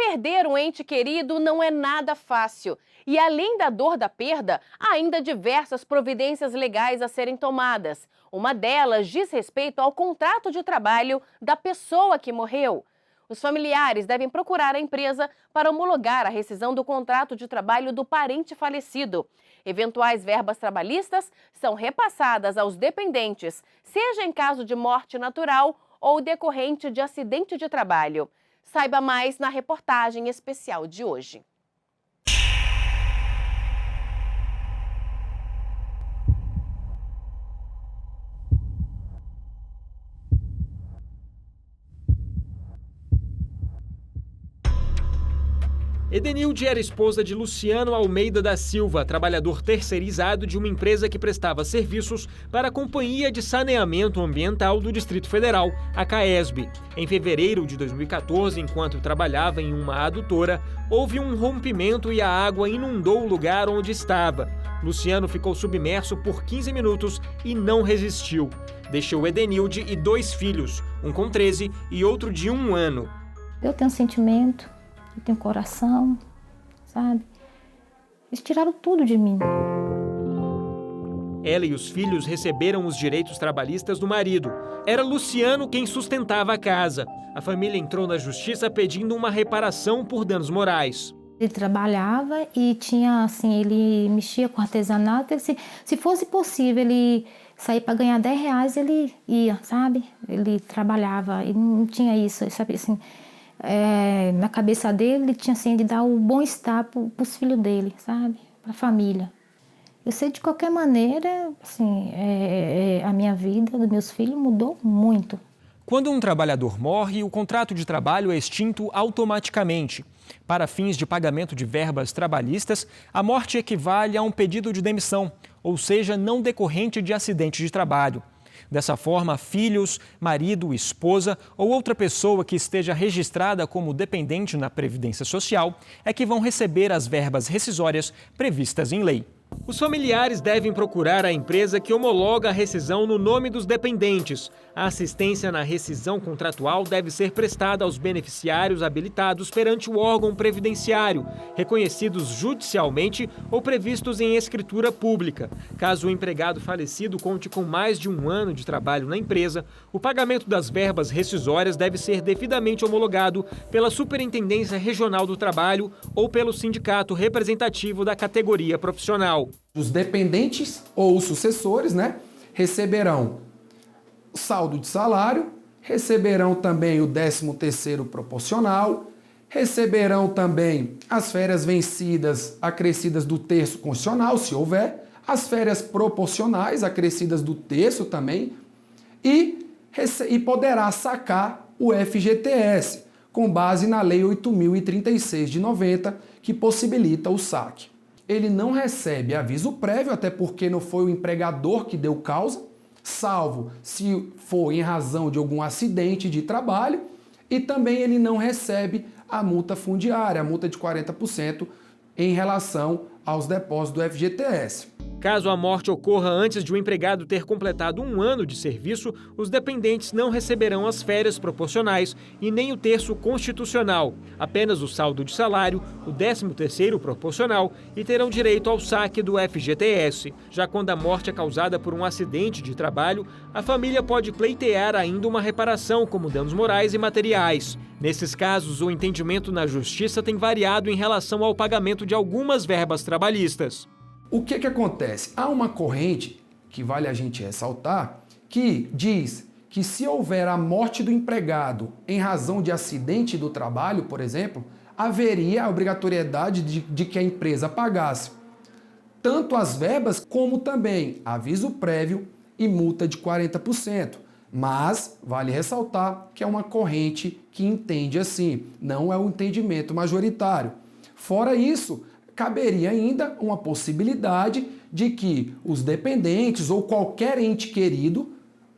Perder um ente querido não é nada fácil. E além da dor da perda, há ainda diversas providências legais a serem tomadas. Uma delas diz respeito ao contrato de trabalho da pessoa que morreu. Os familiares devem procurar a empresa para homologar a rescisão do contrato de trabalho do parente falecido. Eventuais verbas trabalhistas são repassadas aos dependentes, seja em caso de morte natural ou decorrente de acidente de trabalho. Saiba mais na reportagem especial de hoje. Edenilde era esposa de Luciano Almeida da Silva, trabalhador terceirizado de uma empresa que prestava serviços para a Companhia de Saneamento Ambiental do Distrito Federal, a CAESB. Em fevereiro de 2014, enquanto trabalhava em uma adutora, houve um rompimento e a água inundou o lugar onde estava. Luciano ficou submerso por 15 minutos e não resistiu. Deixou Edenilde e 2 filhos, um com 13 e outro de 1 ano. Eu tenho sentimento. Eu tenho coração, sabe? Eles tiraram tudo de mim. Ela e os filhos receberam os direitos trabalhistas do marido. Era Luciano quem sustentava a casa. A família entrou na justiça pedindo uma reparação por danos morais. Ele trabalhava e tinha, assim, ele mexia com artesanato. Se fosse possível ele sair para ganhar R$10, ele ia, sabe? Ele trabalhava, ele não tinha isso, sabe, assim... na cabeça dele, ele tinha assim, de dar o bom-estar para os filhos dele, sabe? Para a família. Eu sei de qualquer maneira, assim, a minha vida, dos meus filhos, mudou muito. Quando um trabalhador morre, o contrato de trabalho é extinto automaticamente. Para fins de pagamento de verbas trabalhistas, a morte equivale a um pedido de demissão, ou seja, não decorrente de acidente de trabalho. Dessa forma, filhos, marido, esposa ou outra pessoa que esteja registrada como dependente na Previdência Social é que vão receber as verbas rescisórias previstas em lei. Os familiares devem procurar a empresa que homologa a rescisão no nome dos dependentes. A assistência na rescisão contratual deve ser prestada aos beneficiários habilitados perante o órgão previdenciário, reconhecidos judicialmente ou previstos em escritura pública. Caso o empregado falecido conte com mais de 1 ano de trabalho na empresa, o pagamento das verbas rescisórias deve ser devidamente homologado pela Superintendência Regional do Trabalho ou pelo sindicato representativo da categoria profissional. Os dependentes ou os sucessores, receberão o saldo de salário, receberão também o 13º proporcional, receberão também as férias vencidas acrescidas do terço constitucional, se houver, as férias proporcionais acrescidas do terço também, e poderá sacar o FGTS, com base na Lei 8.036 de 90, que possibilita o saque. Ele não recebe aviso prévio, até porque não foi o empregador que deu causa, salvo se for em razão de algum acidente de trabalho, e também ele não recebe a multa fundiária, a multa de 40% em relação aos depósitos do FGTS. Caso a morte ocorra antes de o empregado ter completado 1 ano de serviço, os dependentes não receberão as férias proporcionais e nem o terço constitucional, apenas o saldo de salário, o 13º proporcional e terão direito ao saque do FGTS. Já quando a morte é causada por um acidente de trabalho, a família pode pleitear ainda uma reparação, como danos morais e materiais. Nesses casos, o entendimento na justiça tem variado em relação ao pagamento de algumas verbas trabalhistas. O que acontece? Há uma corrente, que vale a gente ressaltar, que diz que se houver a morte do empregado em razão de acidente do trabalho, por exemplo, haveria a obrigatoriedade de que a empresa pagasse tanto as verbas como também aviso prévio e multa de 40%. Mas vale ressaltar que é uma corrente que entende assim, não é o entendimento majoritário. Fora isso, caberia ainda uma possibilidade de que os dependentes ou qualquer ente querido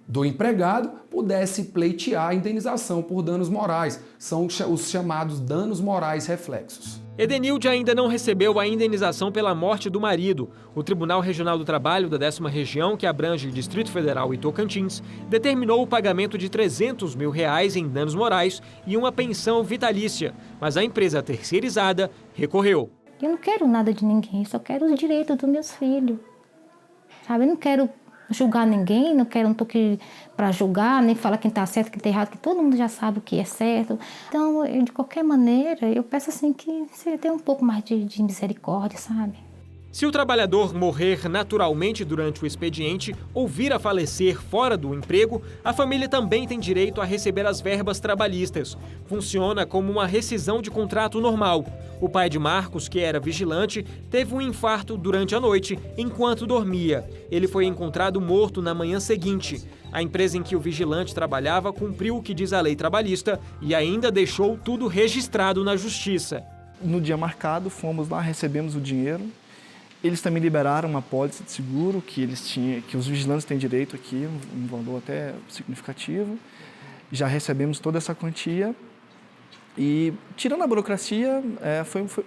do empregado pudesse pleitear a indenização por danos morais. São os chamados danos morais reflexos. Edenilde ainda não recebeu a indenização pela morte do marido. O Tribunal Regional do Trabalho da 10ª Região, que abrange Distrito Federal e Tocantins, determinou o pagamento de R$300 mil em danos morais e uma pensão vitalícia, mas a empresa terceirizada recorreu. Eu não quero nada de ninguém, só quero os direitos dos meus filhos. Sabe, eu não quero julgar ninguém, não tô aqui para julgar, nem falar quem está certo, quem está errado, que todo mundo já sabe o que é certo. Então, de qualquer maneira, eu peço assim que você tenha um pouco mais de misericórdia, sabe? Se o trabalhador morrer naturalmente durante o expediente ou vir a falecer fora do emprego, a família também tem direito a receber as verbas trabalhistas. Funciona como uma rescisão de contrato normal. O pai de Marcos, que era vigilante, teve um infarto durante a noite enquanto dormia. Ele foi encontrado morto na manhã seguinte. A empresa em que o vigilante trabalhava cumpriu o que diz a lei trabalhista e ainda deixou tudo registrado na justiça. No dia marcado, fomos lá, recebemos o dinheiro. Eles também liberaram uma apólice de seguro que os vigilantes têm direito aqui, um valor até significativo. Já recebemos toda essa quantia e, tirando a burocracia,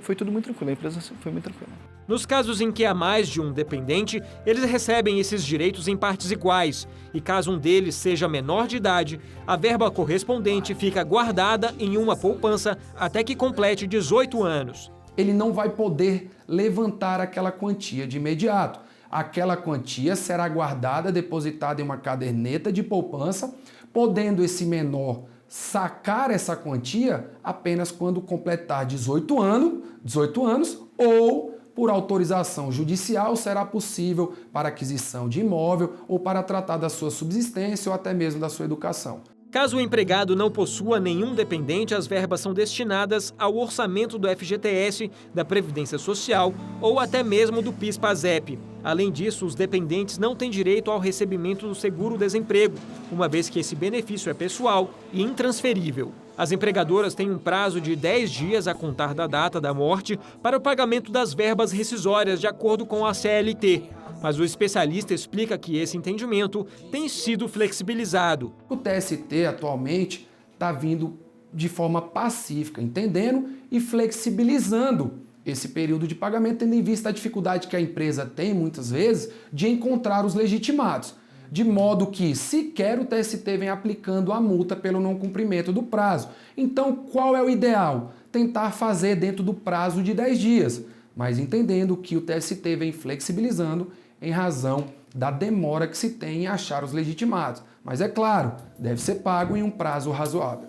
foi tudo muito tranquilo, a empresa foi muito tranquila. Nos casos em que há mais de um dependente, eles recebem esses direitos em partes iguais. E caso um deles seja menor de idade, a verba correspondente fica guardada em uma poupança até que complete 18 anos. Ele não vai poder levantar aquela quantia de imediato. Aquela quantia será guardada, depositada em uma caderneta de poupança, podendo esse menor sacar essa quantia apenas quando completar 18 anos ou, por autorização judicial, será possível para aquisição de imóvel ou para tratar da sua subsistência ou até mesmo da sua educação. Caso o empregado não possua nenhum dependente, as verbas são destinadas ao orçamento do FGTS, da Previdência Social ou até mesmo do PIS/PASEP. Além disso, os dependentes não têm direito ao recebimento do seguro-desemprego, uma vez que esse benefício é pessoal e intransferível. As empregadoras têm um prazo de 10 dias a contar da data da morte para o pagamento das verbas rescisórias, de acordo com a CLT. Mas o especialista explica que esse entendimento tem sido flexibilizado. O TST atualmente está vindo de forma pacífica, entendendo e flexibilizando esse período de pagamento, tendo em vista a dificuldade que a empresa tem, muitas vezes, de encontrar os legitimados. De modo que sequer o TST vem aplicando a multa pelo não cumprimento do prazo. Então, qual é o ideal? Tentar fazer dentro do prazo de 10 dias, mas entendendo que o TST vem flexibilizando em razão da demora que se tem em achar os legitimados. Mas é claro, deve ser pago em um prazo razoável.